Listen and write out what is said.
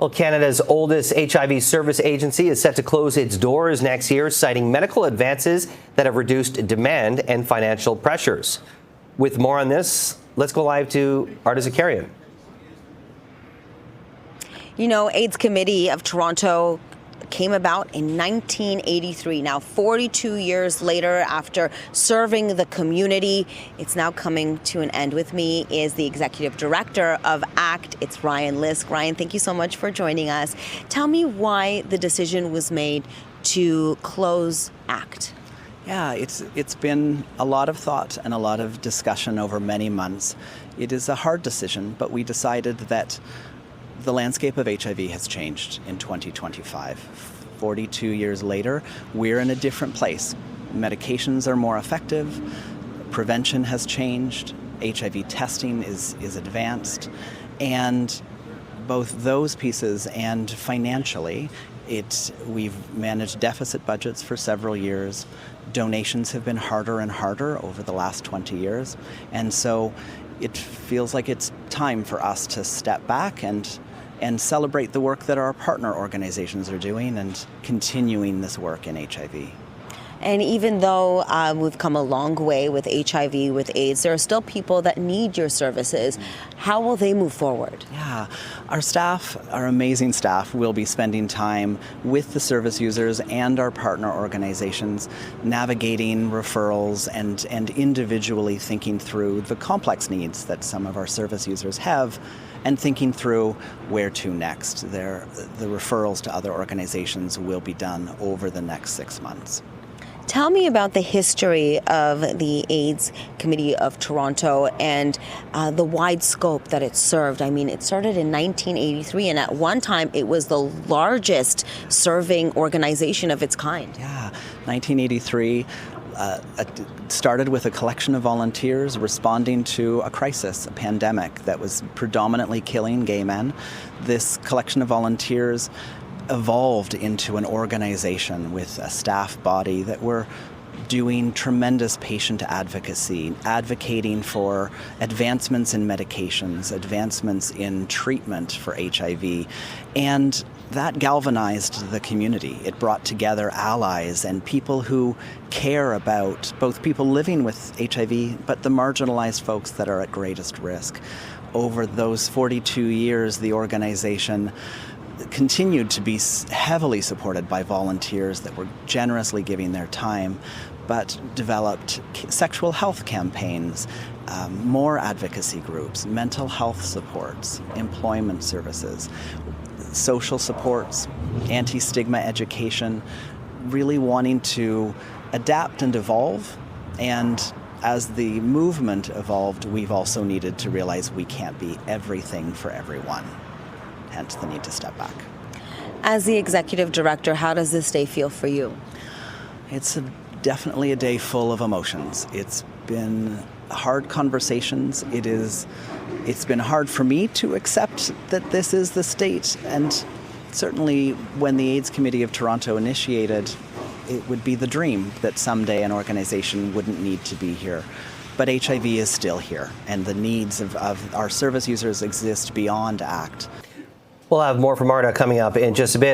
Well, Canada's oldest HIV service agency is set to close its doors next year, citing medical advances that have reduced demand and financial pressures. With more on this, let's go live to Arda Zakarian. You know, AIDS Committee of Toronto came about in 1983. Now, 42 years later, after serving the community, it's now coming to an end. With me is the executive director of ACT. It's Ryan Lisk. Ryan, thank you so much for joining us. Tell me why the decision was made to close ACT. Yeah, it's been a lot of thought and a lot of discussion over many months. It is a hard decision, but we decided that the landscape of HIV has changed in 2025. 42 years later, we're in a different place. Medications are more effective, prevention has changed, HIV testing is advanced, and both those pieces and financially, we've managed deficit budgets for several years. Donations have been harder and harder over the last 20 years, and so it feels like it's time for us to step back and celebrate the work that our partner organizations are doing and continuing this work in HIV. And even though we've come a long way with HIV, with AIDS, there are still people that need your services. How will they move forward? Yeah, our staff, our amazing staff, will be spending time with the service users and our partner organizations, navigating referrals and individually thinking through the complex needs that some of our service users have, and thinking through where to next. The referrals to other organizations will be done over the next 6 months. Tell me about the history of the AIDS Committee of Toronto and the wide scope that it served. I mean, it started in 1983, and at one time it was the largest serving organization of its kind. Yeah, 1983 started with a collection of volunteers responding to a crisis, a pandemic that was predominantly killing gay men. This collection of volunteers evolved into an organization with a staff body that were doing tremendous patient advocacy, advocating for advancements in medications, advancements in treatment for HIV, and that galvanized the community. It brought together allies and people who care about both people living with HIV, but the marginalized folks that are at greatest risk. Over those 42 years, the organization continued to be heavily supported by volunteers that were generously giving their time, but developed sexual health campaigns, more advocacy groups, mental health supports, employment services, social supports, anti-stigma education, really wanting to adapt and evolve. And as the movement evolved, we've also needed to realize we can't be everything for everyone. Hence the need to step back. As the executive director, how does this day feel for you? It's definitely a day full of emotions. It's been hard conversations. It's been hard for me to accept that this is the state, and certainly when the AIDS Committee of Toronto initiated, it would be the dream that someday an organization wouldn't need to be here. But HIV is still here, and the needs of our service users exist beyond ACT. We'll have more from Arda coming up in just a bit.